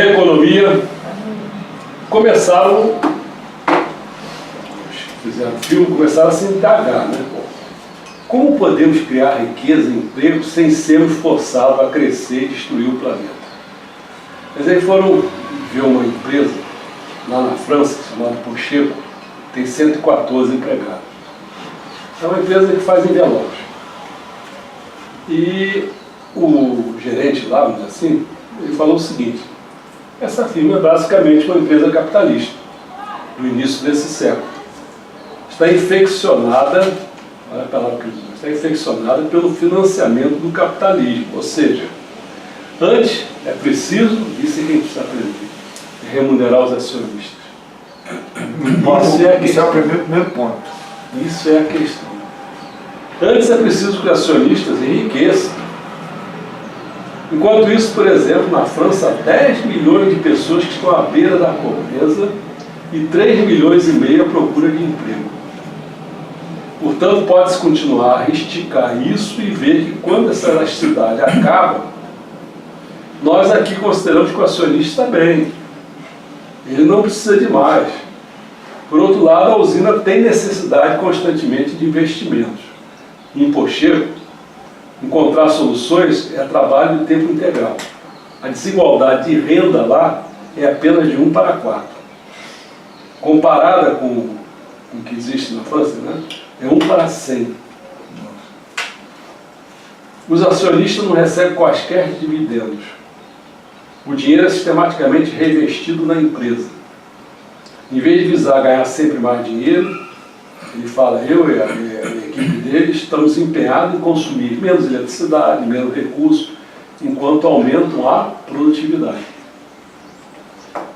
economia, começaram, fizeram filme, começaram a se indagar, né? Como podemos criar riqueza e emprego sem sermos forçados a crescer e destruir o planeta? Mas aí foram ver uma empresa lá na França, chamada Pocheco, tem 114 empregados. É uma empresa que faz envelopes. E o gerente lá, vamos dizer assim, ele falou o seguinte: essa firma é basicamente uma empresa capitalista do início desse século. Está infeccionada, olha a palavra que ele usou, está infeccionada pelo financiamento do capitalismo. Ou seja, antes é preciso, isso é que a gente precisa aprender, remunerar os acionistas. Isso é o primeiro ponto. Isso é a questão. Antes é preciso que os acionistas enriqueçam. Enquanto isso, por exemplo, na França, 10 milhões de pessoas que estão à beira da pobreza e 3 milhões e meio à procura de emprego. Portanto, pode-se continuar a esticar isso e ver que quando essa elasticidade acaba, nós aqui consideramos que o acionista está bem. Ele não precisa de mais. Por outro lado, a usina tem necessidade constantemente de investimentos. Em Pocheco, encontrar soluções é trabalho de tempo integral. A desigualdade de renda lá é apenas de 1 para 4. Comparada com o que existe na França, né? É 1 para 100. Os acionistas não recebem quaisquer dividendos. O dinheiro é sistematicamente reinvestido na empresa. Em vez de visar ganhar sempre mais dinheiro, ele fala: eu e a equipe dele estamos empenhados em consumir menos eletricidade, menos recursos, enquanto aumentam a produtividade,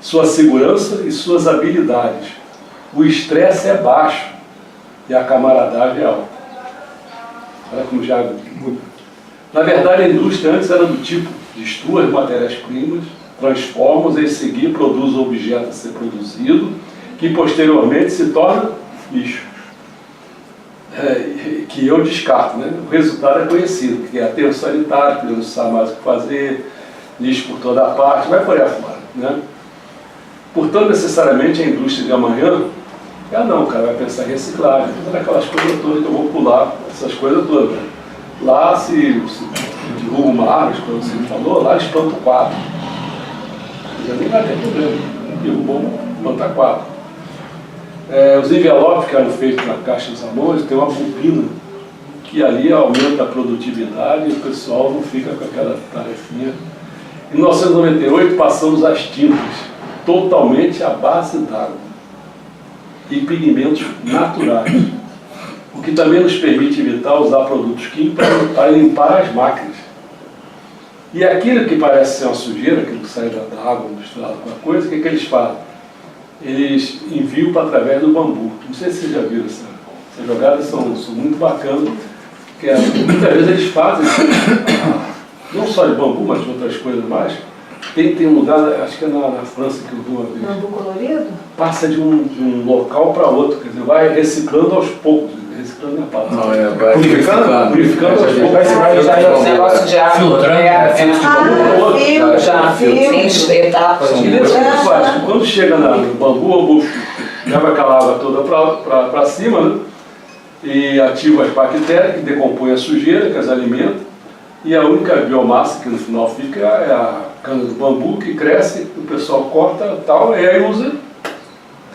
sua segurança e suas habilidades. O estresse é baixo e a camaradagem é alta. Olha como já muda. Na verdade, a indústria antes era do tipo: destrua as matérias-primas, transforma-os, em seguida produz o objeto a ser produzido, que posteriormente se torna lixo. Que eu descarto, né? O resultado é conhecido, que é aterro sanitário, que não sabe mais o que fazer, lixo por toda a parte, vai por aí afora, né? Portanto, necessariamente a indústria de amanhã, não, cara, vai pensar em reciclagem, todas aquelas coisas todas que eu vou pular, essas coisas todas, né? Lá se derruba uma árvore, como você falou, lá espanta o quadro. Já nem vai ter problema, derrubou, espanta quadro. Os envelopes que eram feitos na Caixa dos Amores tem uma bobina que ali aumenta a produtividade e o pessoal não fica com aquela tarefinha. Em 1998 passamos às tintas, totalmente à base d'água e pigmentos naturais, o que também nos permite evitar usar produtos químicos para limpar as máquinas. E aquilo que parece ser uma sujeira, aquilo que sai da água misturado com a coisa, o que eles fazem? Eles enviam para através do bambu. Não sei se vocês já viram essas jogadas, são muito bacanas, porque muitas vezes eles fazem, não só de bambu, mas de outras coisas mais. Tem um lugar, acho que é na França que eu vi uma vez. Bambu colorido? Passa de um local para outro, quer dizer, vai reciclando aos poucos, reciclando a pata. Purificando aos poucos. Vai Já é um negócio de água. Filtro. Tem etapas. E desse que faz, quando chega no bambu, o bambu leva aquela água toda para cima, né? E ativa as bactérias que decompõem a sujeira, que as alimentam, e a única biomassa que no final fica é a cana do bambu, que cresce, o pessoal corta tal, e aí usa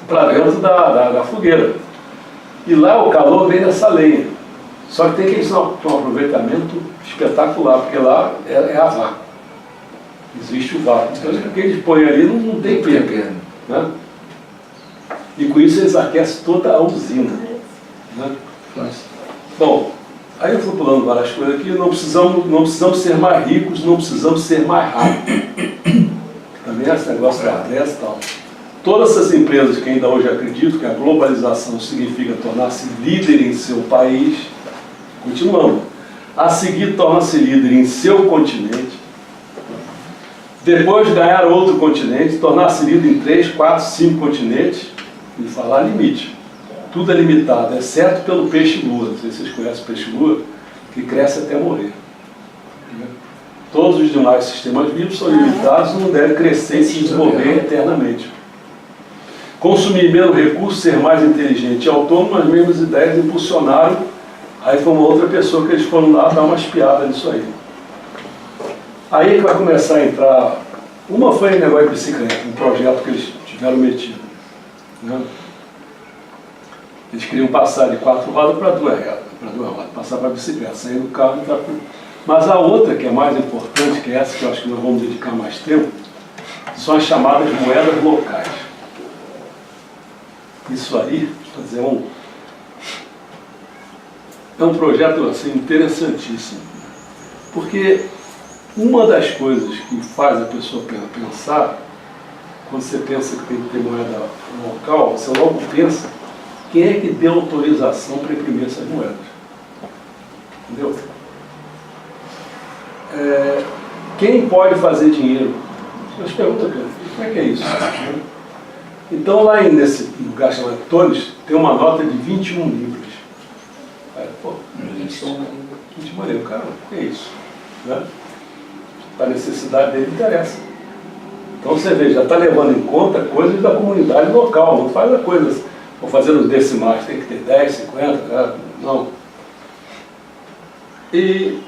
para dentro da fogueira. E lá o calor vem dessa lenha. Só que tem que ter um aproveitamento espetacular, porque lá é a vácuo. Existe o vácuo. Então o que eles põem ali não tem perda, né? E com isso eles aquecem toda a usina, né? Bom, aí eu fui pulando várias coisas aqui. Não precisamos ser mais ricos, não precisamos ser mais rápidos. Também esse negócio da pressa e tal. Todas essas empresas que ainda hoje acreditam que a globalização significa tornar-se líder em seu país, continuamos. A seguir, torna-se líder em seu continente. Depois de ganhar outro continente, tornar-se líder em 3, 4, 5 continentes, e falar limite. Tudo é limitado, exceto pelo peixe-lua. Não sei se vocês conhecem o peixe-lua, que cresce até morrer. Todos os demais sistemas vivos são limitados e não devem crescer e se desenvolver eternamente. Consumir menos recursos, ser mais inteligente e autônomo, as mesmas ideias impulsionaram. Aí foi uma outra pessoa que eles foram lá dar umas piadas nisso aí. Aí que vai começar a entrar. Uma foi negócio de bicicleta, um projeto que eles tiveram metido. Né? Eles queriam passar de 4 rodas para 2 rodas, passar para a bicicleta, sair do carro e entrar para. Mas a outra, que é mais importante, que é essa que eu acho que nós vamos dedicar mais tempo, são as chamadas moedas locais. Isso aí, é um projeto assim, interessantíssimo. Porque uma das coisas que faz a pessoa pensar, quando você pensa que tem que ter moeda local, você logo pensa quem é que deu autorização para imprimir essas moedas. Entendeu? Quem pode fazer dinheiro? As perguntas, como é que é isso? Então lá nesse lugar chamado Tones, tem uma nota de 21 libras. Pô, 21 libras, cara, o que é isso? Né? A necessidade dele interessa. Então você vê, já está levando em conta coisas da comunidade local, não faz a coisa, vou fazer os decimais, tem que ter 10, 50, não. E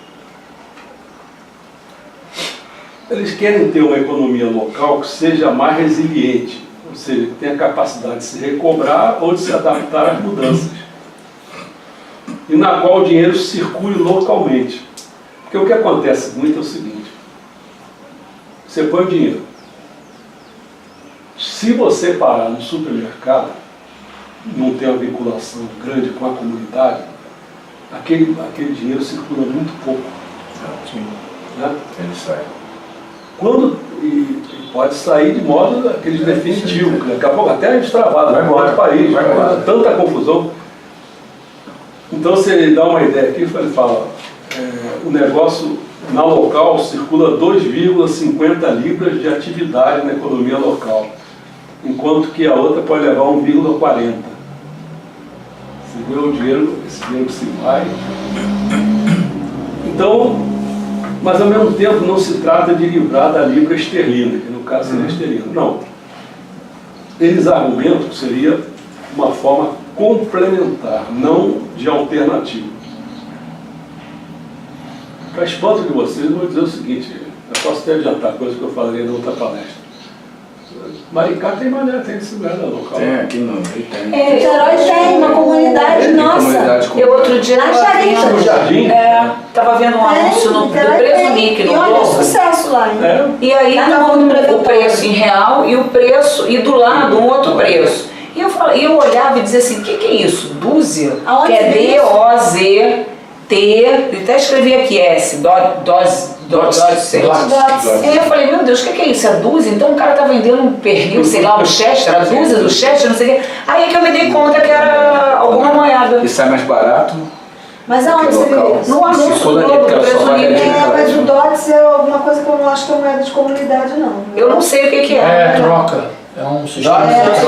eles querem ter uma economia local que seja mais resiliente, ou seja, que tenha capacidade de se recobrar ou de se adaptar às mudanças. E na qual o dinheiro circule localmente. Porque o que acontece muito é o seguinte: você põe o dinheiro. Se você parar no supermercado, não tem uma vinculação grande com a comunidade, aquele dinheiro circula muito pouco. Né? Ele sai. E pode sair de modo aquele definitivo, daqui a pouco até destravado, vai embora do país, vai embora, tanta confusão. Então você dá uma ideia aqui, ele fala, o negócio na local circula 2,50 libras de atividade na economia local, enquanto que a outra pode levar 1,40. Você vê o dinheiro, esse dinheiro que se vai. Então, mas ao mesmo tempo não se trata de livrar da libra esterlina, que no caso seria esterlina. Não. Eles argumentam que seria uma forma complementar, não de alternativa. Para espanto de vocês, eu vou dizer o seguinte, eu posso até adiantar coisa que eu falaria na outra palestra. Maricá tem maneira, tem esse lugar local. Tem, aqui no Rio tem. Niterói tem uma comunidade nossa. Eu outro dia No Jardim? estava vendo um anúncio do Presunic no Globo. E olha, sucesso lá, hein? E aí Tá o preço em real e o preço, e do lado um outro preço. E eu olhava e dizia assim, o que é isso? Dúzia? Aonde Que é tem isso? D-O-Z-T, até escrevi aqui S, dose. E eu falei, meu Deus, o que é isso? É dúzia? Então o cara tá vendendo um pernil, sei lá, um Chester, a dúzia do Chester, não sei o quê. Aí é que eu me dei conta que era alguma moeda. E sai mais barato. Mas aonde você viu isso? No anúncio do Globo, do Presunic. Mas o DOTS é alguma coisa que eu não acho que é moeda de comunidade, não. Eu não sei o que é. É, troca. É um sistema diferente.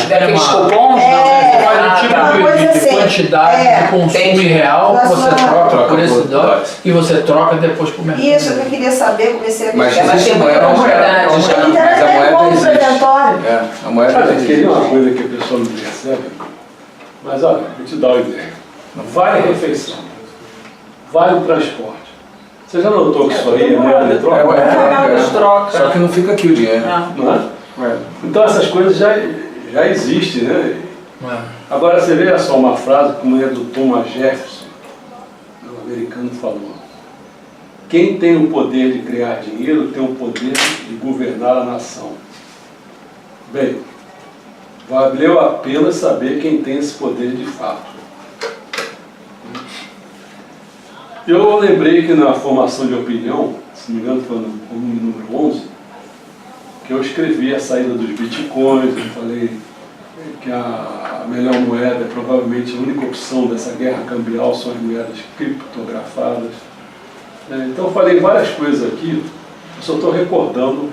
Daqueles cupons, É, tipo uma coisa de assim. quantidade de consumo real, você troca por esse dólar e você troca depois por mercado. Isso que eu queria saber, comecei a Mas pesquisar. existe moeda, mas a moeda existe. A moeda Sabe, queria existe. uma coisa que a pessoa não percebe, mas olha, vou te dar uma ideia. Vale a refeição, vale o transporte. Você já notou que isso aí é moeda de troca? Só que não fica aqui o dinheiro. Não é? Então essas coisas já existem, né? Agora você vê só uma frase como é do Thomas Jefferson, o americano falou: quem tem o poder de criar dinheiro tem o poder de governar a nação. Bem, valeu a pena saber quem tem esse poder de fato. Eu lembrei que na formação de opinião, se não me engano foi no volume número 11, que eu escrevi a saída dos bitcoins, eu falei que a melhor moeda, provavelmente a única opção dessa guerra cambial são as moedas criptografadas. Então eu falei várias coisas aqui, eu só estou recordando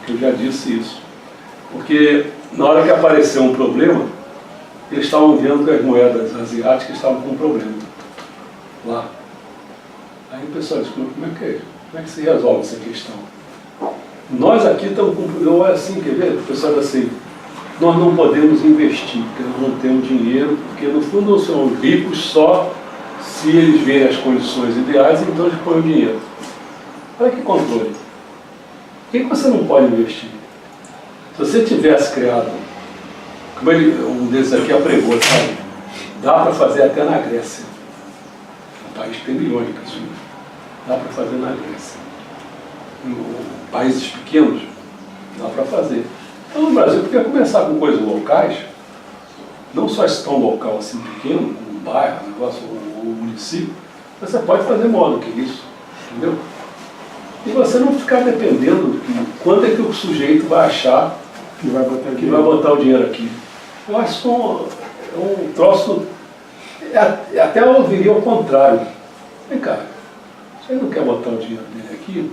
que eu já disse isso. Porque na hora que apareceu um problema, eles estavam vendo que as moedas asiáticas estavam com um problema lá. Aí Aí o pessoal diz, como é que se resolve essa questão? Nós aqui estamos com... assim, quer ver? O pessoal diz assim, nós não podemos investir, porque nós não temos dinheiro, porque no fundo nós somos ricos só se eles verem as condições ideais, então eles põem o dinheiro. Olha que controle. Por que você não pode investir? Se você tivesse criado, como um desses aqui apregou, sabe? Dá para fazer até na Grécia. Um país que tem milhões de pessoas. Dá para fazer na Grécia. Em países pequenos, dá para fazer. Então no Brasil, porque começar com coisas locais, não só esse tão local assim pequeno, um bairro, um negócio, um município, mas você pode fazer maior do que isso, entendeu? E você não ficar dependendo de quanto é que o sujeito vai achar que vai botar o dinheiro aqui. Eu acho que é um troço, até eu diria ao contrário. Vem cá, se ele não quer botar o dinheiro dele aqui,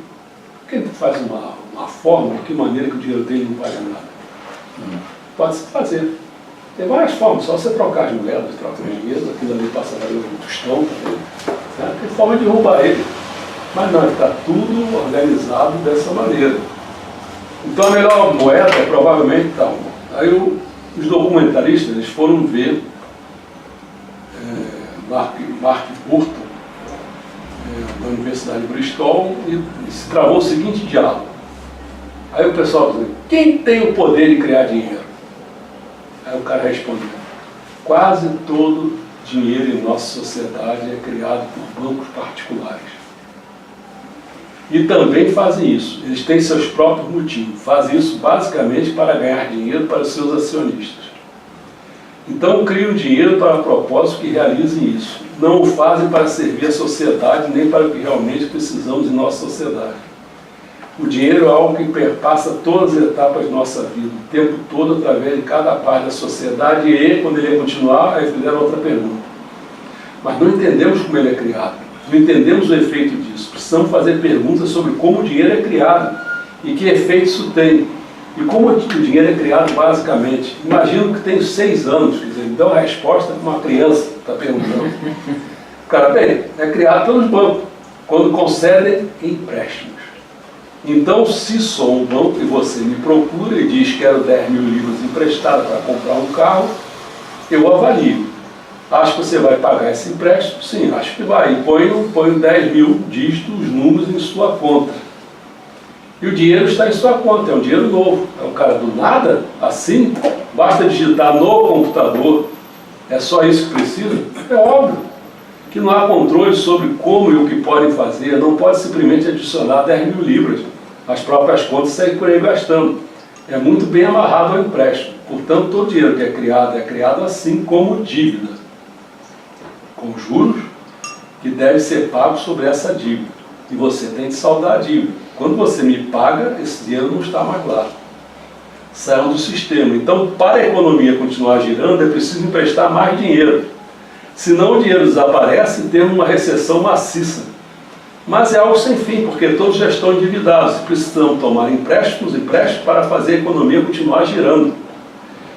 por que ele faz uma forma de que maneira que o dinheiro dele não vale nada? Pode-se fazer. Tem várias formas, só você trocar as moedas, troca as dinheiro, aquilo ali passa a valer um tostão também. Né? Tem forma de roubar ele. Mas não, está tudo organizado dessa maneira. Então a melhor moeda é provavelmente tal. Aí os documentaristas eles foram ver Mark Burton, da Universidade de Bristol, e se travou o seguinte diálogo. Aí o pessoal dizia, quem tem o poder de criar dinheiro? Aí o cara respondeu, quase todo dinheiro em nossa sociedade é criado por bancos particulares. E também fazem isso, eles têm seus próprios motivos, fazem isso basicamente para ganhar dinheiro para os seus acionistas. Então criam dinheiro para propósitos que realizem isso. Não o fazem para servir a sociedade, nem para o que realmente precisamos em nossa sociedade. O dinheiro é algo que perpassa todas as etapas de nossa vida, o tempo todo, através de cada parte da sociedade, e quando ele ia continuar, aí fizeram outra pergunta. Mas não entendemos como ele é criado. Não entendemos o efeito disso. Precisamos fazer perguntas sobre como o dinheiro é criado e que efeito isso tem. E como o dinheiro é criado basicamente. Imagino que tem 6 anos, quer dizer, ele dá uma resposta para uma criança que está perguntando. O cara, bem, é criado pelos bancos, quando concedem empréstimos. Então, se sou um banco e você me procura e diz que quero 10 mil libras emprestadas para comprar um carro, eu avalio. Acho que você vai pagar esse empréstimo? Sim, acho que vai. E põe 10 mil dígitos, os números em sua conta. E o dinheiro está em sua conta, é um dinheiro novo. É um cara do nada, assim, basta digitar no computador. É só isso que precisa? É óbvio que não há controle sobre como e o que podem fazer. Não pode simplesmente adicionar 10 mil libras. As próprias contas saem por aí gastando. É muito bem amarrado ao empréstimo. Portanto, todo dinheiro que é criado assim como dívida, com juros que deve ser pago sobre essa dívida. E você tem que saldar a dívida. Quando você me paga, esse dinheiro não está mais lá. Saiu do sistema. Então, para a economia continuar girando, é preciso emprestar mais dinheiro. Senão o dinheiro desaparece e temos uma recessão maciça. Mas é algo sem fim, porque todos já estão endividados. Precisamos tomar empréstimos para fazer a economia continuar girando.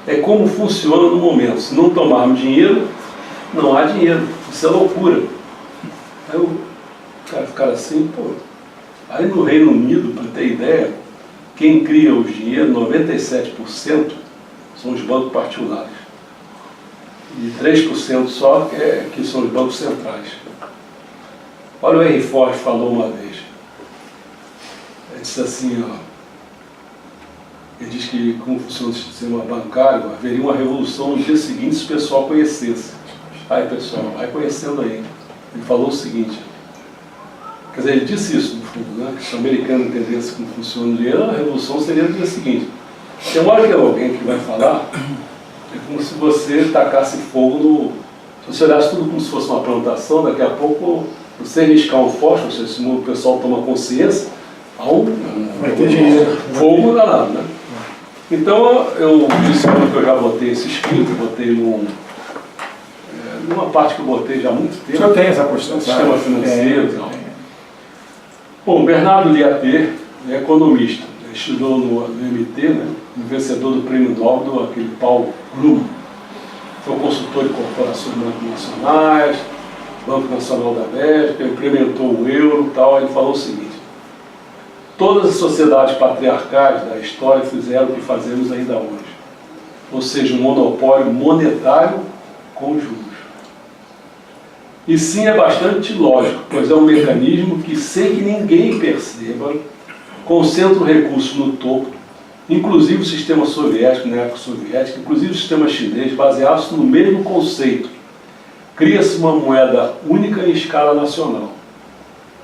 É como funciona no momento. Se não tomarmos dinheiro, não há dinheiro. Isso é loucura. Aí o cara fica assim, pô. Aí no Reino Unido, para ter ideia, quem cria o dinheiro, 97% são os bancos particulares. E 3% só que são os bancos centrais. Olha o Henry Ford falou uma vez. Ele disse assim, ó. Ele diz que como funciona o sistema bancário, haveria uma revolução no dia seguinte se o pessoal conhecesse. Aí pessoal, vai conhecendo aí. Ele falou o seguinte, quer dizer, ele disse isso no fundo, né? Que se o americano entendesse como funciona o dinheiro, a revolução seria no dia seguinte. Tem uma hora que alguém que vai falar, é como se você tacasse fogo no... Se você olhasse tudo como se fosse uma plantação, daqui a pouco, você riscar um fósforo, se o pessoal toma consciência, há vai ter dinheiro. Fogo danado, né? Então, eu disse que eu já botei esse escrito, botei numa parte que eu botei já há muito tempo. O senhor tem essa questão? Sistema financeiro e tal. Bom, Bernardo Liater é economista, estudou no MIT, né? Vencedor do prêmio Nobel, aquele Paul Bloom. Foi consultor de corporações multinacionais, Banco Nacional da Bélgica, implementou o euro e tal. Ele falou o seguinte: todas as sociedades patriarcais da história fizeram o que fazemos ainda hoje, ou seja, um monopólio monetário com juros. E sim, é bastante lógico, pois é um mecanismo que, sem que ninguém perceba, concentra o recurso no topo, inclusive o sistema soviético, na época soviética, inclusive o sistema chinês, baseados no mesmo conceito. Cria-se uma moeda única em escala nacional.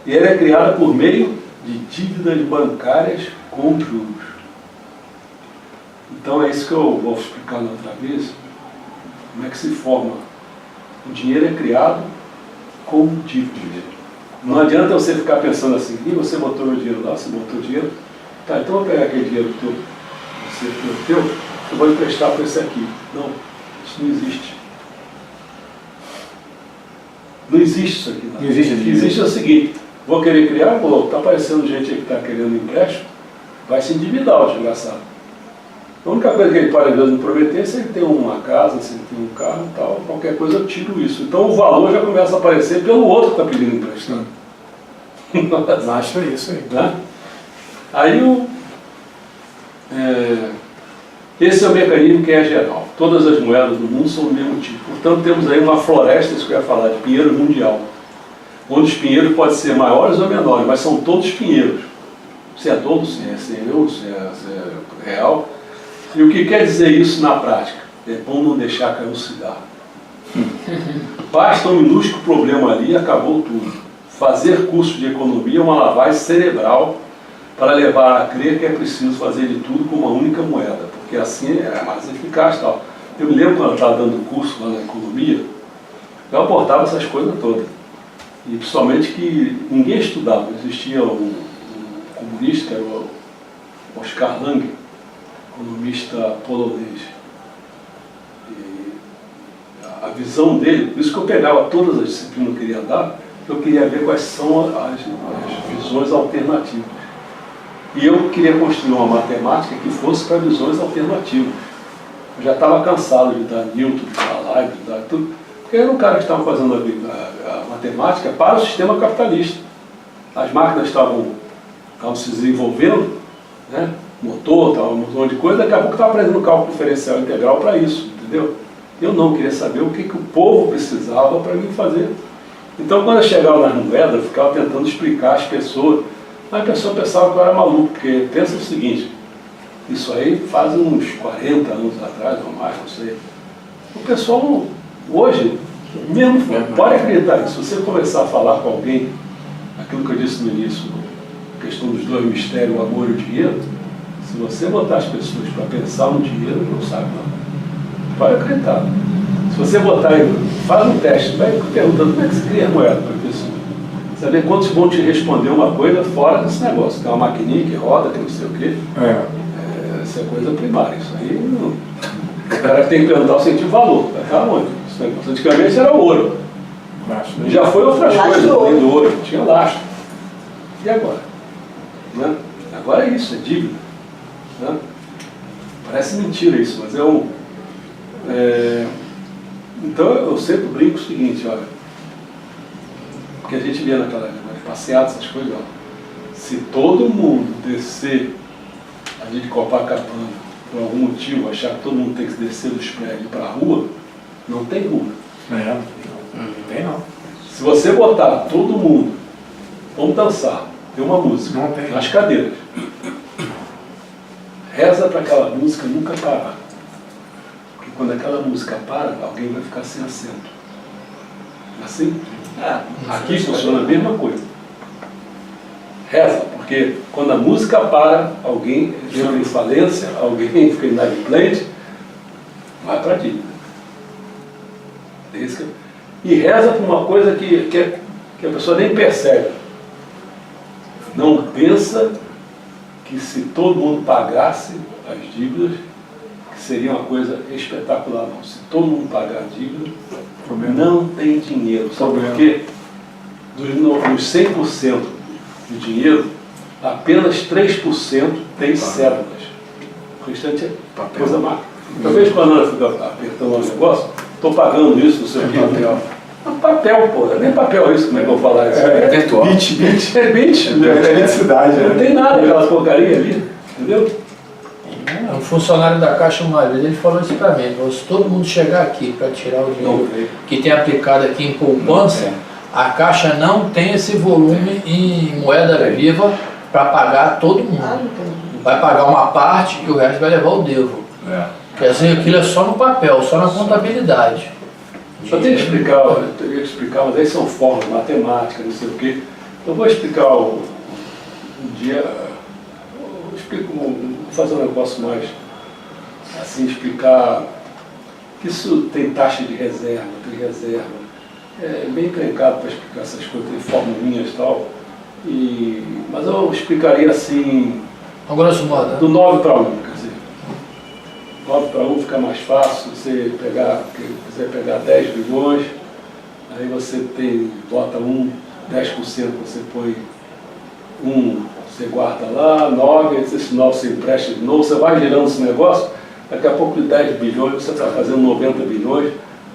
E ela é criada por meio de dívidas bancárias com juros. Então é isso que eu vou explicar na outra vez, como é que se forma. O dinheiro é criado com dívidas. Não adianta você ficar pensando assim: e você botou o dinheiro lá, você botou o dinheiro, tá, então eu vou pegar aquele dinheiro teu, eu vou emprestar para esse aqui. Não, isso não existe. Não existe isso aqui. Não. Não existe. O que existe é o seguinte: vou querer criar, está aparecendo gente aí que está querendo empréstimo, vai se endividar o desgraçado. A única coisa que ele pode, às vezes, me prometer é se ele tem uma casa, se ele tem um carro e tal, qualquer coisa eu tiro isso. Então o valor já começa a aparecer pelo outro que está pedindo emprestado. Acho isso aí. Né? Aí esse é o mecanismo que é geral. Todas as moedas do mundo são do mesmo tipo. Portanto, temos aí uma floresta, isso que eu ia falar, de pinheiro mundial. Onde os pinheiros podem ser maiores ou menores, mas são todos pinheiros. Se é dólar, se é euro, se é real. E o que quer dizer isso na prática? É bom não deixar cair um cigarro. Basta um minúsculo problema ali e acabou tudo. Fazer curso de economia é uma lavagem cerebral para levar a crer que é preciso fazer de tudo com uma única moeda, porque assim é mais eficaz. Tal. Eu me lembro quando eu estava dando curso lá na economia, eu abordava essas coisas todas. E principalmente que ninguém estudava. Existia um comunista, que era o Oskar Lange, economista polonês. E a visão dele, por isso que eu pegava todas as disciplinas que eu queria dar, eu queria ver quais são as visões alternativas. E eu queria construir uma matemática que fosse para visões alternativas. Eu já estava cansado de dar Newton, de dar Leibniz, de dar tudo, porque era um cara que estava fazendo a matemática para o sistema capitalista. As máquinas estavam se desenvolvendo, né? Motor, tal, um montão de coisa, daqui a pouco estava aprendendo cálculo diferencial integral para isso, entendeu? Eu não queria saber o que o povo precisava para mim fazer. Então, quando eu chegava nas moedas, eu ficava tentando explicar às pessoas, mas a pessoa pensava que eu era maluco, porque pensa o seguinte: isso aí faz uns 40 anos atrás, ou mais, não sei. O pessoal, hoje, mesmo pode acreditar nisso, se você começar a falar com alguém, aquilo que eu disse no início, a questão dos dois mistérios, o amor e o dinheiro, se você botar as pessoas para pensar no dinheiro, não sabe não. Pode acreditar. Se você botar aí, faz um teste, vai perguntando como é que se cria moeda para a pessoa. Saber quantos vão te responder uma coisa fora desse negócio. Tem uma maquininha que roda, que não sei o quê. Essa é coisa primária. Isso aí não. O cara tem que perguntar o sentido valor. Vai estar onde? Esse negócio. Antigamente era ouro. Já foi outras coisas além do ouro. Tinha lastro. E agora? Né? Agora é isso, é dívida. Né? Parece mentira isso, mas é um. Então eu sempre brinco o seguinte, olha, porque a gente vê naquela passeada, essas coisas, ó, se todo mundo descer ali de Copacabana, por algum motivo, achar que todo mundo tem que descer dos prédios para a rua, não tem rua. Não tem não. Se você botar todo mundo, vamos dançar, tem uma música, nas cadeiras, reza para aquela música nunca parar. Quando aquela música para, alguém vai ficar sem assento. Assim? Aqui funciona a mesma coisa. Reza, porque quando a música para, alguém entra em falência, alguém fica inadimplente, vai para a dívida. E reza por uma coisa que a pessoa nem percebe. Não pensa que se todo mundo pagasse as dívidas, seria uma coisa espetacular, não. Se todo mundo pagar a dívida, não tem dinheiro. Sabe por quê? Dos 100% de dinheiro, apenas 3% tem cédulas. O restante é coisa má. Talvez quando eu fico apertando o negócio, estou pagando isso, não sei o que. Papel, pô. Nem papel isso, como é que eu vou falar isso? É virtual. Bit. É bit. É eletricidade, Não né? tem nada, aquelas porcaria ali. Entendeu? Um funcionário da Caixa uma vez, ele falou isso para mim, se todo mundo chegar aqui para tirar o dinheiro que tem aplicado aqui em poupança, a Caixa não tem esse volume em moeda viva para pagar todo mundo. Vai pagar uma parte e o resto vai levar o devo. Quer dizer, aquilo é só no papel, só na contabilidade. Eu teria que explicar, mas aí são formas, matemática, não sei o quê. Eu vou explicar um dia, vou fazer um negócio mais, assim, explicar que isso tem taxa de reserva, tem reserva. É bem encrencado para explicar essas coisas, tem formulinhas e tal. Mas eu explicaria assim, A grosso modo, do 9 para 1, quer dizer. 9 para 1 fica mais fácil, você quiser pegar 10 bilhões, aí você bota 10% você põe 1, você guarda lá, 9, esse 9 você empresta de novo, você vai girando esse negócio, daqui a pouco de 10 bilhões você está fazendo 90 bilhões,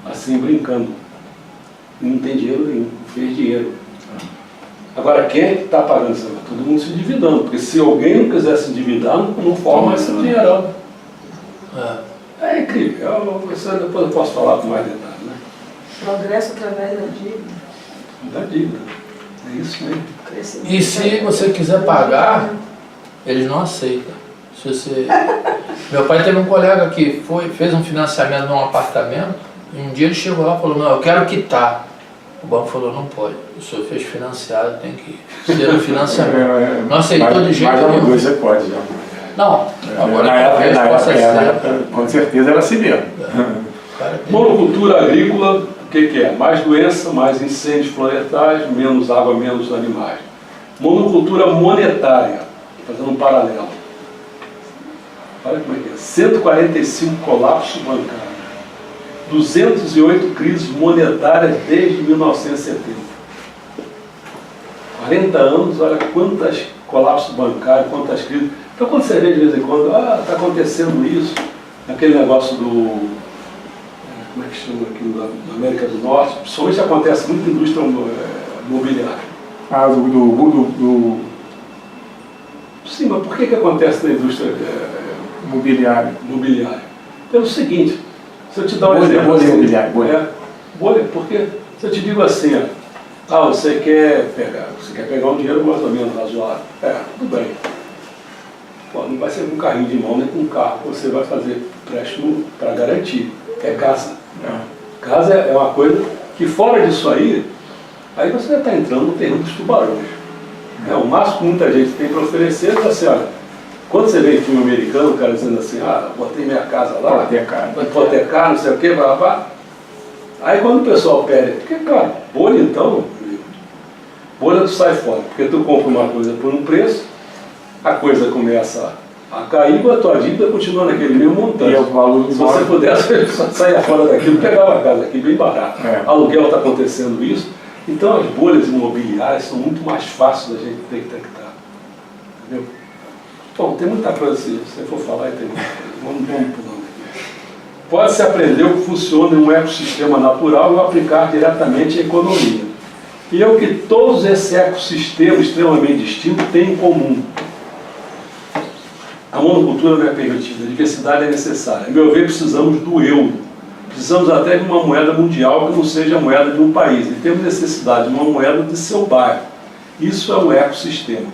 assim, brincando. E não tem dinheiro nenhum, não fez dinheiro. Agora, quem é que está pagando isso? Todo mundo se endividando, porque se alguém não quiser se endividar, não forma esse dinheirão. É incrível, depois eu posso falar com mais detalhes, né? Progresso através da dívida. Da dívida, é isso mesmo. Crescimento. E se você quiser pagar, eles não aceitam. Se você... Meu pai teve um colega que fez um financiamento num apartamento, e um dia ele chegou lá e falou, não, eu quero quitar. O banco falou, não pode, o senhor fez financiado, tem que ser um financiamento. Não aceitou de jeito nenhum. nenhum. Você pode, já. Não, agora na época, com certeza era assim mesmo. Monocultura agrícola, o que é? Mais doença, mais incêndios florestais, menos água, menos animais. Monocultura monetária, fazendo um paralelo. Olha como é que é. 145 colapsos bancários. 208 crises monetárias desde 1970. 40 anos, olha quantos colapsos bancários, quantas crises. Então quando você vê de vez em quando, está acontecendo isso, aquele negócio do, como é que chama aqui, da América do Norte, principalmente acontece muito na indústria imobiliária. Sim, mas por que acontece na indústria imobiliária? Pelo seguinte, se eu te dar um exemplo... Bolha imobiliária. Bolha, porque se eu te digo assim, você quer pegar um dinheiro mais ou menos razoável, tudo bem. Pô, não vai ser com um carrinho de mão nem com um carro, você vai fazer empréstimo para garantir, é casa. Casa é uma coisa que fora disso aí você já está entrando no terreno dos tubarões. O máximo que muita gente tem para oferecer é assim, olha, quando você vê em filme americano, o cara dizendo assim, botei minha casa lá, hipotecar, não sei o que, blá, blá. Aí quando o pessoal pede, porque, cara, bolha então, bolha tu sai fora, porque tu compra uma coisa por um preço, a coisa começa a cair, a tua dívida continua naquele mesmo montante. Se você pudesse, só saia fora daquilo, pegava a casa aqui bem barato. Aluguel está acontecendo isso. Então as bolhas imobiliárias são muito mais fáceis da gente detectar. Entendeu? Bom, tem muita coisa assim, se você for falar, tem muita coisa. Vamos pulando aqui. Pode-se aprender o que funciona em um ecossistema natural e o aplicar diretamente à economia. E é o que todos esses ecossistemas extremamente distintos têm em comum. A monocultura não é permitida, a diversidade é necessária. A meu ver, precisamos do euro. Precisamos até de uma moeda mundial que não seja a moeda de um país. E temos necessidade de uma moeda de seu bairro. Isso é o ecossistema.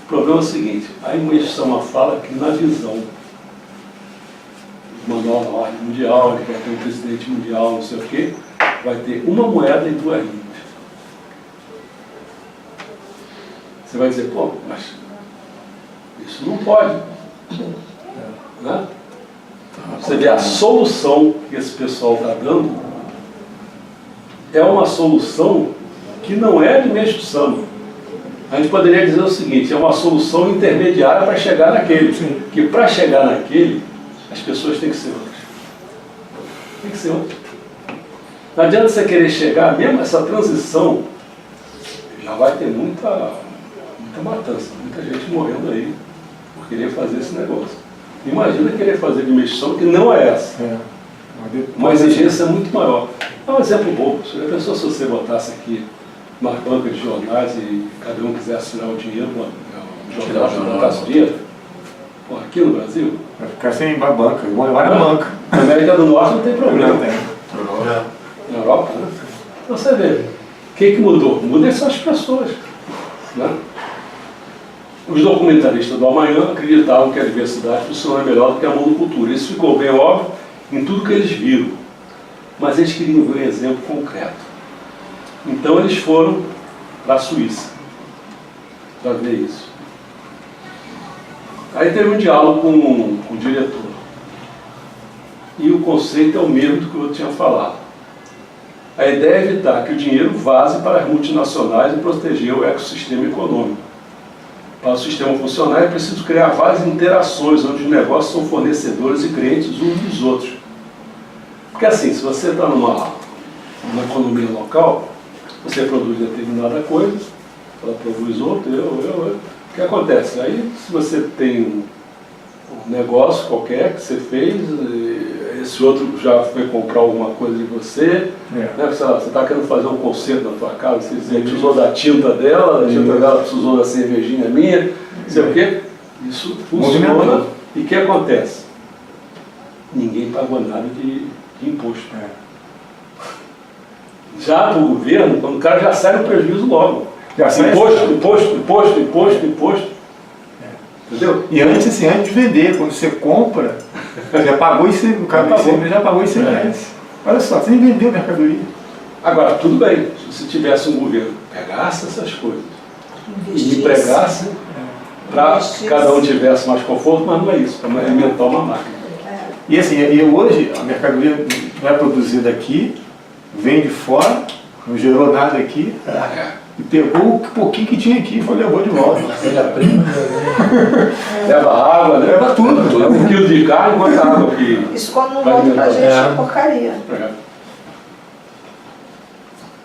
O problema é o seguinte, a Imersão fala que na visão do manual da ordem mundial, que vai ter um presidente mundial, não sei o quê, vai ter uma moeda e duas línguas. Você vai dizer, pô, mas isso não pode. Né? Você vê a solução que esse pessoal está dando é uma solução que não é de Mestre Sama. A gente poderia dizer o seguinte, é uma solução intermediária para chegar naquele. Sim. Que para chegar naquele, as pessoas têm que ser outras. Tem que ser outras. Não adianta você querer chegar, mesmo essa transição, já vai ter muita matança, muita gente morrendo aí por querer fazer esse negócio. Imagina querer fazer de Mestre Sama, que não é essa. Uma exigência muito maior. É um exemplo bobo. Já pensou se você botasse aqui uma banca de jornais e cada um quisesse tirar o dinheiro, o jornal botasse o dinheiro? Pô, aqui no Brasil? Vai ficar sem a banca, vão levar na banca. Na América do Norte não tem problema. Não tem. Na Europa, né? Então você vê, o que mudou? Mudam são as pessoas. Né? Os documentaristas do amanhã acreditavam que a diversidade funciona melhor do que a monocultura. Isso ficou bem óbvio em tudo que eles viram. Mas eles queriam ver um exemplo concreto. Então eles foram para a Suíça para ver isso. Aí teve um diálogo com o diretor. E o conceito é o mesmo do que eu tinha falado. A ideia é evitar que o dinheiro vaze para as multinacionais e proteger o ecossistema econômico. Para o sistema funcionar é preciso criar várias interações onde os negócios são fornecedores e clientes uns dos outros. Porque assim, se você está numa economia local, você produz determinada coisa, ela produz outra, o que acontece? Aí, se você tem um negócio qualquer que você fez, esse outro já foi comprar alguma coisa de você, né? Sei lá, você está querendo fazer um concerto na tua casa, você usou da tinta dela, usou da cervejinha minha, não sei o quê. Isso funciona. E o que acontece? Ninguém pagou nada de imposto. Já para o governo, quando o cara já sai no prejuízo logo. Imposto. Entendeu? E antes, assim, antes de vender, quando você compra, já pagou isso, o cara já pagou isso reais. Olha só, você nem vendeu mercadoria. Agora, tudo bem, se tivesse um governo que pegasse essas coisas e empregasse para que cada um tivesse mais conforto, mas não é isso, é alimentar uma máquina. E assim, hoje a mercadoria não é produzida aqui, vem de fora, não gerou nada aqui, e pegou o pouquinho que tinha aqui e levou de volta. Leva água, né? Leva tudo. Leva 1 quilo de carne, quanta água que... Isso quando não volta pra gente é porcaria.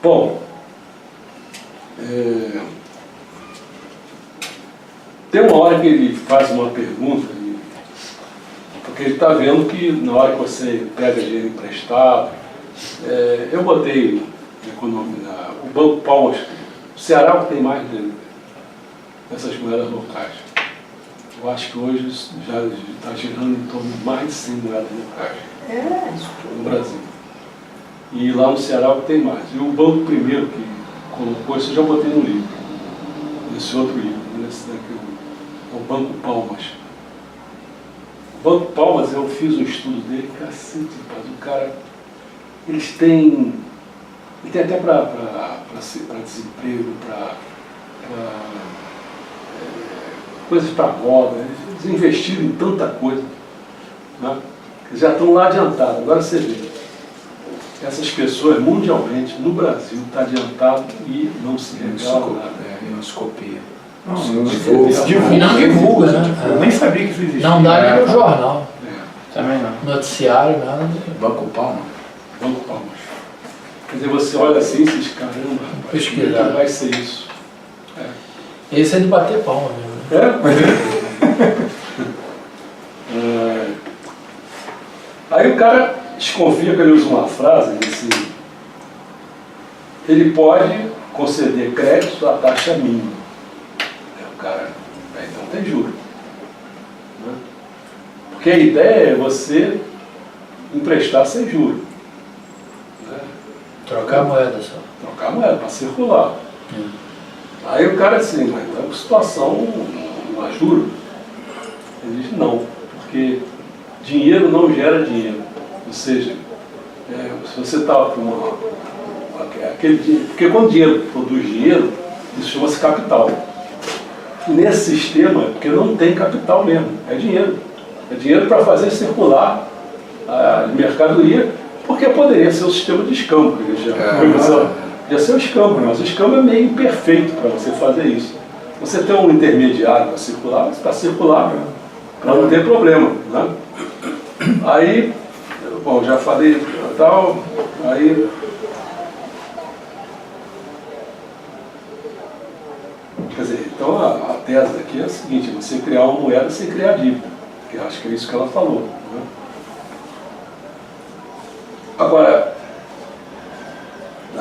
Bom, tem uma hora que ele faz uma pergunta, porque ele está vendo que na hora que você pega dinheiro emprestado, eu botei o Banco Palmas, o Ceará que tem mais dessas moedas locais. Eu acho que hoje já está girando em torno de mais de 100 moedas locais no Brasil. E lá no Ceará que tem mais. E o banco primeiro que colocou, isso eu já botei no livro, nesse outro livro, nesse daqui, o Banco Palmas. O Banco Palmas, eu fiz um estudo dele, cacete, rapaz, o cara, ele tem até para desemprego, para coisas para moda, eles investiram em tanta coisa, né? Eles já estão lá adiantados. Agora você vê, essas pessoas mundialmente, no Brasil, está adiantado e não se regala nada. E não se copia. Não divulga, né? Eu nem sabia que isso existia. Não dá nem no jornal. Também não. Noticiário, nada. Banco Palmas. Banco Palmas. Quer dizer, você olha assim e diz, caramba, pesquisar. Vai ser isso. Esse é de bater palma mesmo. Aí o cara desconfia que ele usa uma frase assim, ele pode conceder crédito à taxa mínima. O cara, então tem juros. Né? Porque a ideia é você emprestar sem juros. Né? Trocar a moeda só. Trocar a moeda para circular. Aí o cara assim, mas a situação não há juros. Ele diz não, porque dinheiro não gera dinheiro. Ou seja, se você está com aquele dinheiro, porque quando o dinheiro produz dinheiro, isso chama-se capital. E nesse sistema, porque não tem capital mesmo, é dinheiro. É dinheiro para fazer circular a mercadoria, porque poderia ser o sistema de escambo, que eles chamam. Podia ser o escambo, mas o escambo é meio imperfeito para você fazer isso. Você tem um intermediário para circular, você está circular para não ter problema. Né? Aí, bom, já falei tal, aí... Quer dizer, então a tese aqui é a seguinte, você criar uma moeda sem criar dívida, que acho que é isso que ela falou. Né? Agora,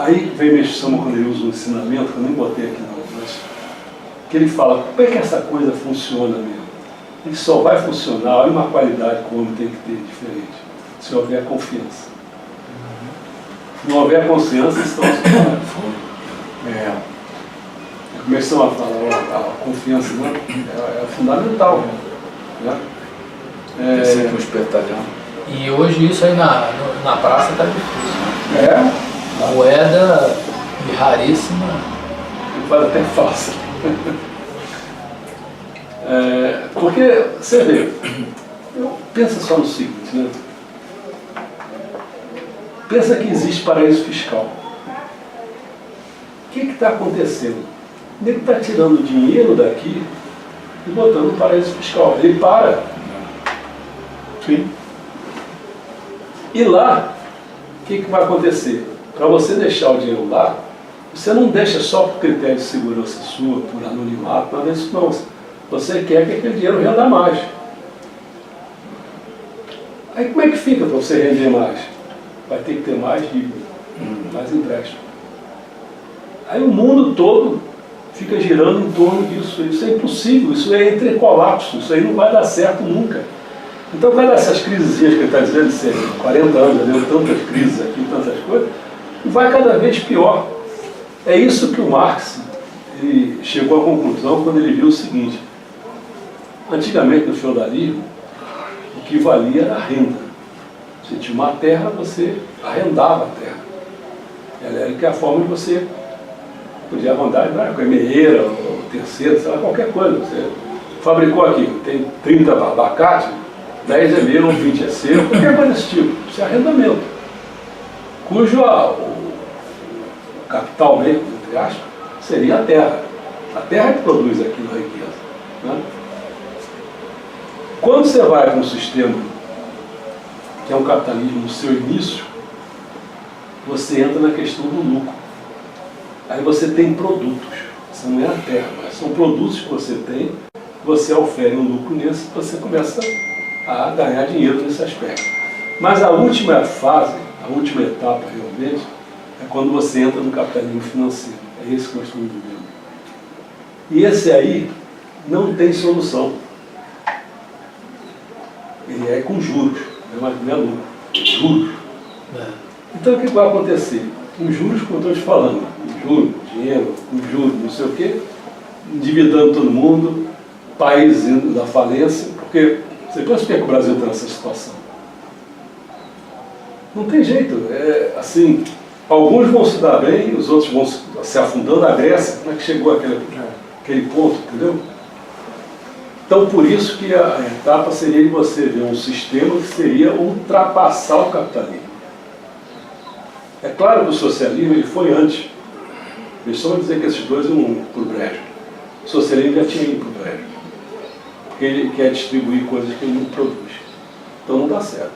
Aí vem minha chama quando ele usa um ensinamento, que eu nem botei aqui não, mas que ele fala, como é que essa coisa funciona mesmo? Ele só vai funcionar, olha uma qualidade que o homem tem que ter diferente, se houver confiança. Se não houver confiança, estão começam a falar, a confiança, né? É fundamental. Né? Um espertalhão. E hoje isso aí na praça está difícil. Moeda raríssima. Faz até fácil. Porque, você vê, pensa só no seguinte, né? Pensa que existe paraíso fiscal. O que está acontecendo? Ele está tirando dinheiro daqui e botando no paraíso fiscal. Ele para. Sim. E lá, o que vai acontecer? Para você deixar o dinheiro lá, você não deixa só por critério de segurança sua, por anonimato, nada disso não. Você quer que aquele dinheiro renda mais. Aí como é que fica para você render mais? Vai ter que ter mais dívida, mais empréstimo. Aí o mundo todo fica girando em torno disso. Isso é impossível, isso é entre colapso, isso aí não vai dar certo nunca. Então, cada essas crises que ele está dizendo, de 40 anos, já deu tantas crises aqui, tantas coisas, vai cada vez pior. É isso que o Marx ele chegou à conclusão quando ele viu o seguinte: antigamente no feudalismo, o que valia era a renda. Você tinha uma terra, você arrendava a terra. Ela era a forma de você podia arrendar, com a meieira, ou terceira, sei lá, qualquer coisa. Você fabricou aqui, tem 30 abacates, 10 é meu, 20 é seu, qualquer coisa desse tipo. Isso é arrendamento. Cujo o capital mesmo, entre aspas, seria a terra. A terra que produz aquilo a riqueza. Né? Quando você vai para um sistema que é um capitalismo no seu início, você entra na questão do lucro. Aí você tem produtos. Isso não é a terra, mas são produtos que você tem, você ofere um lucro nesse, você começa a ganhar dinheiro nesse aspecto. Mas a última fase, a última etapa realmente, é quando você entra no capitalismo financeiro. É esse que nós estamos vivendo. E esse aí não tem solução. Ele é com juros, não é lucro, juros. Então o que vai acontecer? Com juros, como eu estou te falando, juros, dinheiro, com juros, não sei o quê, endividando todo mundo, país indo da falência, porque você pensa que o Brasil está nessa situação? Não tem jeito, é assim, alguns vão se dar bem, os outros vão se afundando. A Grécia, como é que chegou aquele ponto, entendeu? Então, por isso que a etapa seria de você ver um sistema que seria ultrapassar o capitalismo. É claro que o socialismo ele foi antes. Eles só vão dizer que esses dois iam para o brejo. O socialismo já tinha ido para o brejo. Porque ele quer distribuir coisas que ele não produz. Então não dá certo.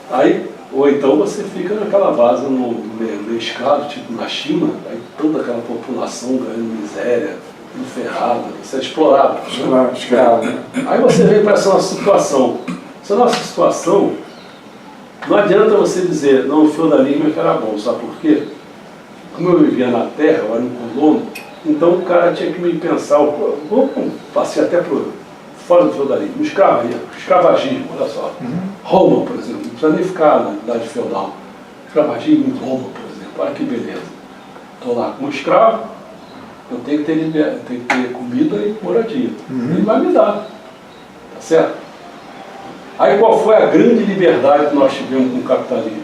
Aí, ou então você fica naquela base no escravo, tipo na China, aí toda aquela população ganhando miséria, enferrada, você é explorado. Né? Escravo, né? Aí você vem para essa nossa situação. Essa nossa situação, não adianta você dizer, não, o feudalismo é que era bom, sabe por quê? Como eu vivia na terra, eu era um colono, então o cara tinha que me pensar, passei até fora do feudalismo, escravagismo, olha só. Roma, por exemplo, não precisa nem ficar na idade feudal. Escravagismo em Roma, por exemplo, olha que beleza. Estou lá como escravo, eu tenho que ter comida e moradia. Ele vai me dar, tá certo? Aí qual foi a grande liberdade que nós tivemos com o capitalismo?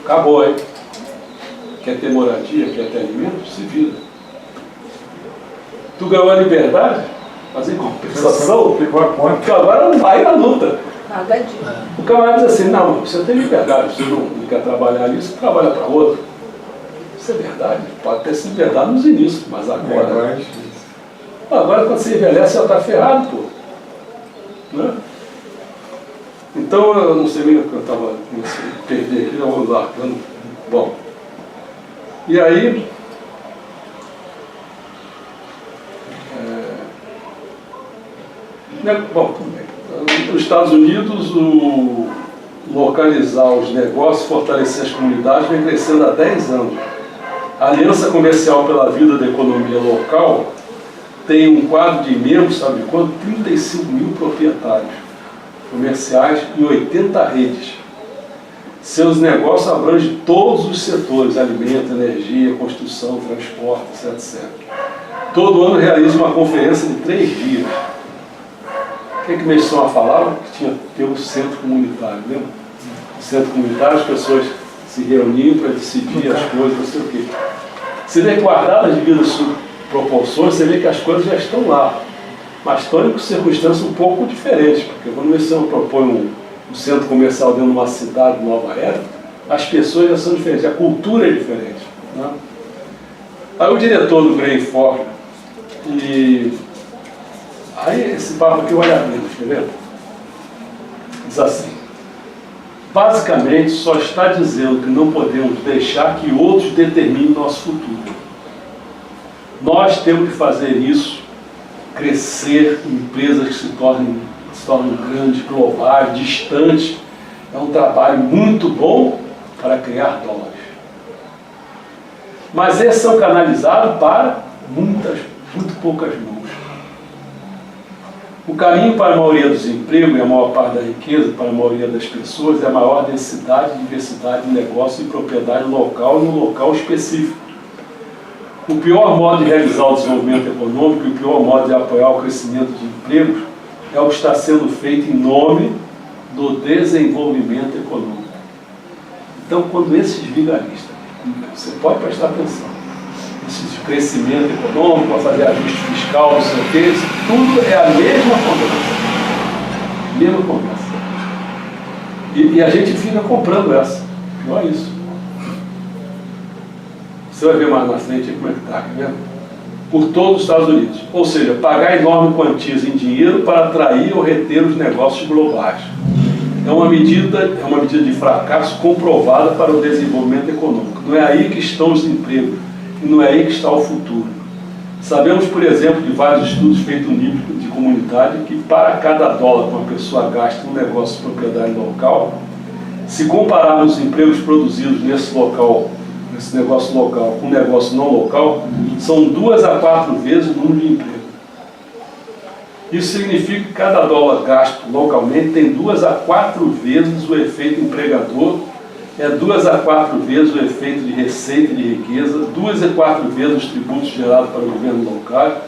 Acabou, hein? Quer ter moradia, quer ter alimento? Se vira. Tu ganhou a liberdade, mas em compensação, porque agora não vai na luta. Nada disso. O camarada diz assim, não, você tem liberdade, você não quer trabalhar nisso, você trabalha para outro. Isso é verdade, pode ter sido verdade nos inícios, mas agora... Agora quando você envelhece, você está ferrado, pô. Né? Então, eu não sei nem o que eu estava perder aqui, vamos lá. Bom, e aí, bom, tudo bem. Nos Estados Unidos, localizar os negócios, fortalecer as comunidades, vem crescendo há 10 anos. A Aliança Comercial pela Vida da Economia Local tem um quadro de membros, sabe de quanto? 35 mil proprietários comerciais em 80 redes. Seus negócios abrangem todos os setores, alimento, energia, construção, transporte, etc. Todo ano realiza uma conferência de 3 dias. O que é que meus são a falar? Que tinha que ter um centro comunitário, lembra? Centro comunitário, as pessoas se reuniam para decidir as coisas, não sei o quê. Você vê guardadas as devidas proporções, você vê que as coisas já estão lá, mas estão em circunstâncias um pouco diferentes, porque quando você propõe um centro comercial dentro de uma cidade nova era, as pessoas já são diferentes, a cultura é diferente. Né? Aí o diretor do Grey Ford, aí esse papo aqui, olha bem, tá vendo? Diz assim: basicamente só está dizendo que não podemos deixar que outros determinem nosso futuro. Nós temos que fazer isso, crescer, empresas que se tornem grandes, globais, distantes. É um trabalho muito bom para criar dólares. Mas esses são canalizados para muito poucas mãos. O caminho para a maioria dos empregos e a maior parte da riqueza para a maioria das pessoas é a maior densidade e diversidade de negócio e propriedade local e um local específico. O pior modo de realizar o desenvolvimento econômico e o pior modo de apoiar o crescimento de empregos é o que está sendo feito em nome do desenvolvimento econômico. Então, quando esses vigaristas, você pode prestar atenção, esse crescimento econômico, para fazer ajuste fiscal, não sei o que, isso tudo é a mesma conversa. Mesma conversa. E a gente fica comprando essa. Pior isso. Você vai ver mais na frente como é que está, quer ver? Por todos os Estados Unidos. Ou seja, pagar enormes quantias em dinheiro para atrair ou reter os negócios globais. É uma medida de fracasso comprovada para o desenvolvimento econômico. Não é aí que estão os empregos. E não é aí que está o futuro. Sabemos, por exemplo, de vários estudos feitos no nível de comunidade, que para cada dólar que uma pessoa gasta em um negócio de propriedade local, se compararmos os empregos produzidos nesse negócio local com um negócio não local, são 2 a 4 vezes o número de emprego. Isso significa que cada dólar gasto localmente tem 2 a 4 vezes o efeito empregador, 2 a 4 vezes o efeito de receita e de riqueza, 2 a 4 vezes os tributos gerados para o governo local,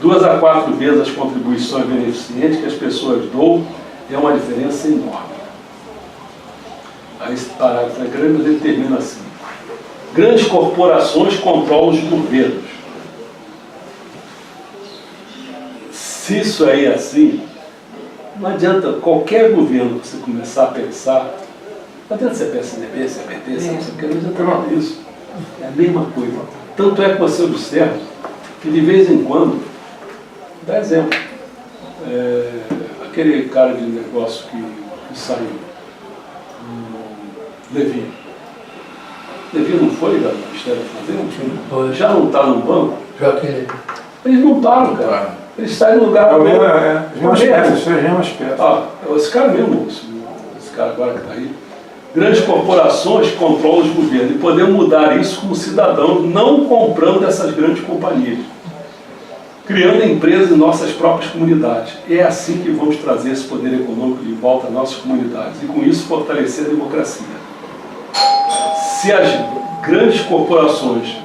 2 a 4 vezes as contribuições beneficentes que as pessoas doam. É uma diferença enorme. Aí esse parágrafo é grande, mas ele termina assim: grandes corporações controlam os governos. Se isso aí é assim, não adianta qualquer governo que você começar a pensar, não adianta ser PSDB, ser PT, não adianta nada disso. É a mesma coisa. Tanto é que você observa que de vez em quando, dá exemplo, aquele cara de negócio que saiu, Levi não foi da Ministério da Fazenda? Já não está no banco? Eles não param, cara. Eles saem no lugar. Esse cara mesmo, esse cara agora que está aí. Grandes corporações controlam os governos e podemos mudar isso como cidadão, não comprando essas grandes companhias, criando empresas em nossas próprias comunidades. É assim que vamos trazer esse poder econômico de volta às nossas comunidades e com isso fortalecer a democracia. Se as grandes corporações...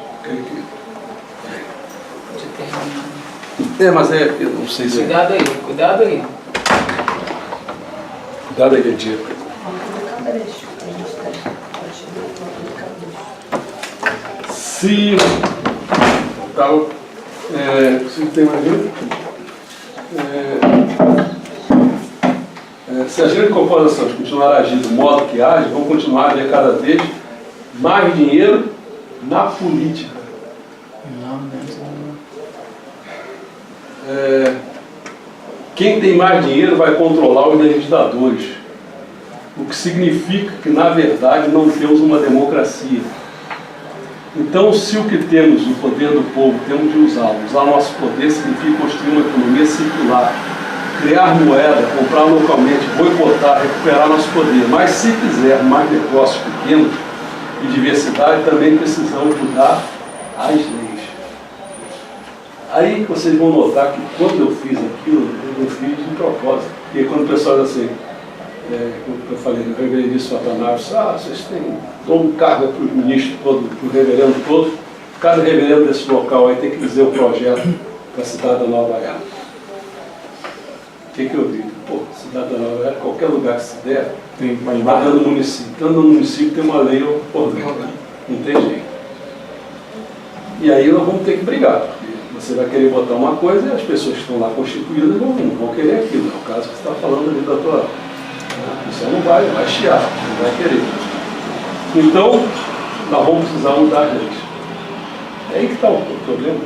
mas eu não sei se... Cuidado aí. Cuidado aí, Gentil. Se tem mais se as grandes corporações continuarem agindo do modo que agem, vão continuar a ver cada vez mais dinheiro na política. Quem tem mais dinheiro vai controlar os legisladores, o que significa que, na verdade, não temos uma democracia. Então, se o que temos, o poder do povo, temos de usá-lo. Usar nosso poder significa construir uma economia circular, criar moeda, comprar localmente, boicotar, recuperar nosso poder. Mas se quiser mais negócios pequenos e diversidade, também precisamos mudar as leis. Aí vocês vão notar que quando eu fiz aquilo, eu fiz de propósito. Porque quando o pessoal diz assim, como eu falei, o reverendíssimo Atanásio, vocês dão um cargo para os ministros todos, para o reverendo todo, cada reverendo desse local aí tem que dizer o projeto para a cidade da Nova Era. O que eu digo? Pô, cidade da Nova Era, qualquer lugar que se der, está dando no município. Estando no município tem uma lei por dentro, não tem jeito. E aí nós vamos ter que brigar, porque você vai querer botar uma coisa e as pessoas que estão lá constituídas não vão querer aquilo. É o caso que você está falando ali da tua... Você não vai chiar, não vai querer. Então, nós vamos precisar mudar as leis. É aí que está o problema.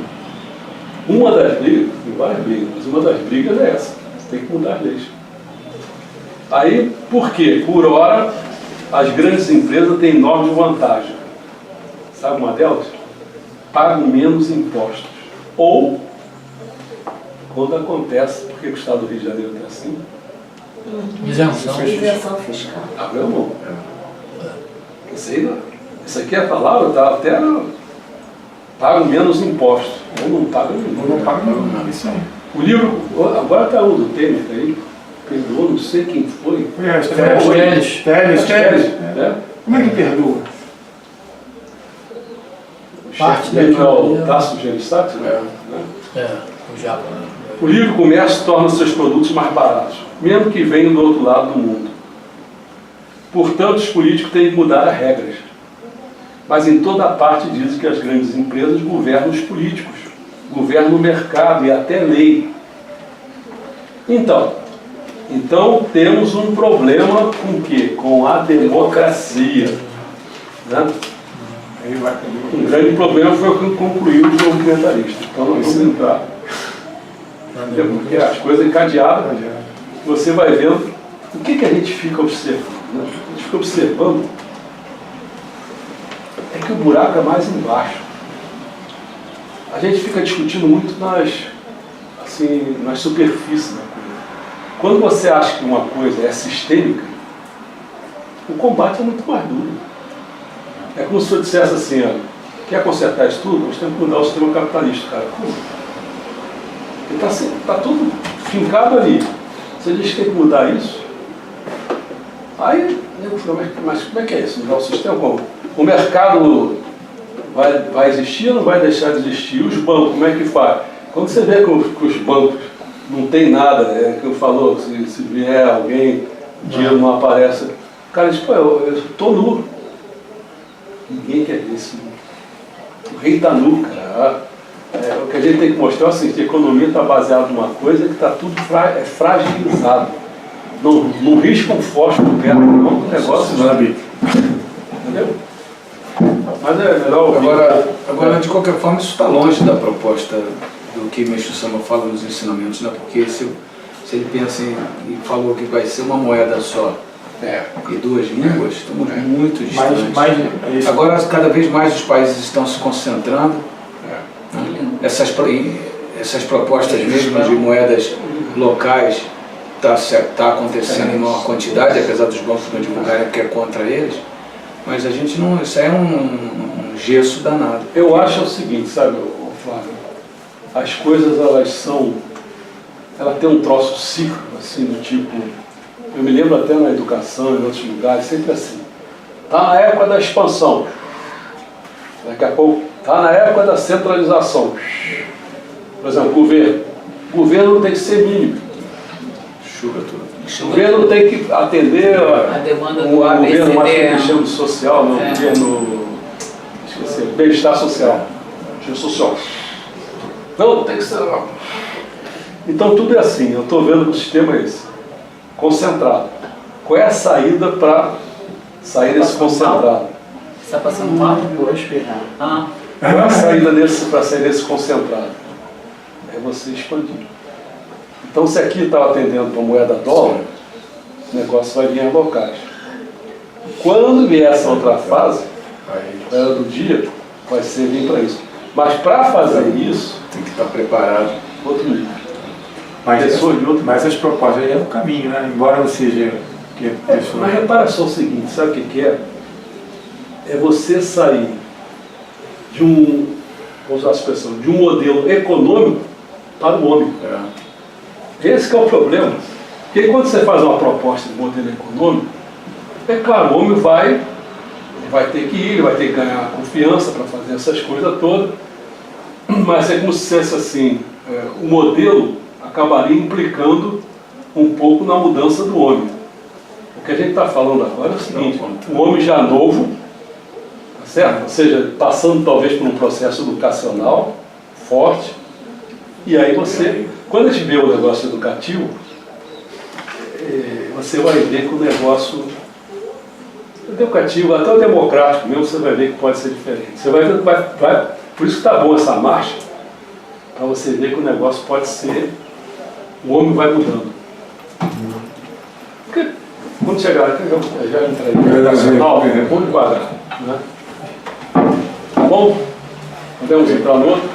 Uma das brigas, tem várias brigas, mas uma das brigas é essa. Você tem que mudar as leis. Aí, por quê? Por hora, as grandes empresas têm enorme vantagem. Sabe uma delas? Pagam menos impostos. Ou, quando acontece, porque o Estado do Rio de Janeiro está assim, Isenção. Isenção fiscal. meu irmão. Isso aqui é a palavra, tá até pagam menos impostos. Ou não pagam nenhum. Não paga nada, isso aí. O livro, agora está o do Temer aí, perdoou, não sei quem foi. Teles. Como é que perdoa? O chefe dele, que é o Tasso Gereissati, né? O Japão. O livre comércio torna seus produtos mais baratos, mesmo que venham do outro lado do mundo. Portanto, os políticos têm que mudar as regras. Mas em toda parte dizem que as grandes empresas governam os políticos, governam o mercado e até lei. Então temos um problema com o quê? Com a democracia. Né? Um grande problema foi o que concluiu os movimentaristas. Então nós vamos entrar. Porque as coisas encadeadas, você vai vendo o que a gente fica observando. Né? A gente fica observando é que o buraco é mais embaixo. A gente fica discutindo muito nas superfícies da coisa. Quando você acha que uma coisa é sistêmica, o combate é muito mais duro. É como se eu dissesse assim, quer consertar isso tudo? Nós temos que mudar o sistema capitalista, cara. Como? Está tudo fincado ali. Você diz que tem que mudar isso? Aí, mas como é que é isso? Mudar o sistema como? O mercado vai existir ou não vai deixar de existir? E os bancos, como é que faz? Quando você vê que os bancos não tem nada, que eu falo, se vier alguém, o dinheiro não aparece, o cara diz, pô, eu estou nu. Ninguém quer ver isso. O rei está nu, cara. O que a gente tem que mostrar é assim, que a economia está baseada numa coisa que está tudo fragilizado. Não risca um fósforo perto, não, o negócio não. Entendeu? Mas é melhor ouvir. Agora, de qualquer forma, isso está longe da proposta do que Meixo Sama fala nos ensinamentos, né? Porque se ele pensa e falou que vai ser uma moeda só e duas línguas, estamos muito distantes. Agora, cada vez mais os países estão se concentrando. Essas propostas mesmo de moedas locais está acontecendo em maior quantidade, apesar dos bancos não divulgarem porque é contra eles. Mas a gente não... Isso aí é um gesso danado. Eu acho o seguinte, sabe, Flávio? As coisas, ela tem um troço cíclico, assim, do tipo... Eu me lembro até na educação, em outros lugares, sempre assim. Está na época da expansão. Daqui a pouco, está na época da centralização. Por exemplo, governo. O governo tem que ser mínimo. Chuva tudo. O governo tem que atender a demanda do governo mais que chama social, não, governo, esqueci, bem-estar social. Social. Não, tem que ser. Então tudo é assim, eu estou vendo que o sistema é esse. Concentrado. Qual é a saída para sair desse concentrado? Está passando mal? Vou espirrar. Qual é a saída para sair desse concentrado? É você expandir. Então, se aqui estava atendendo para moeda dólar, o negócio vai vir em locais. Quando vier essa outra fase, a era do dia, vai ser vir para isso. Mas para fazer isso, tem que estar preparado. Outro nível. Mas as propostas aí é o caminho, né? Embora não seja... Mas repara só o seguinte, sabe o que é? É você sair de um, vou usar a expressão, de um modelo econômico para o homem. Esse que é o problema. Porque quando você faz uma proposta de modelo econômico, é claro, o homem vai ter que ir, ele vai ter que ganhar confiança para fazer essas coisas todas, mas é como se fosse assim, o modelo acabaria implicando um pouco na mudança do homem. O que a gente está falando agora é o seguinte, o homem já novo, tá certo? Ou seja, passando talvez por um processo educacional forte, e aí você, quando a gente vê o negócio educativo, você vai ver que o negócio educativo, até o democrático mesmo, você vai ver que pode ser diferente. Você vai ver que por isso que está bom essa marcha, para você ver que o negócio pode ser, o homem vai mudando. Porque quando chegar aqui, já entrei no educacional, vamos devagar. Né? Tá bom? Podemos entrar no outro?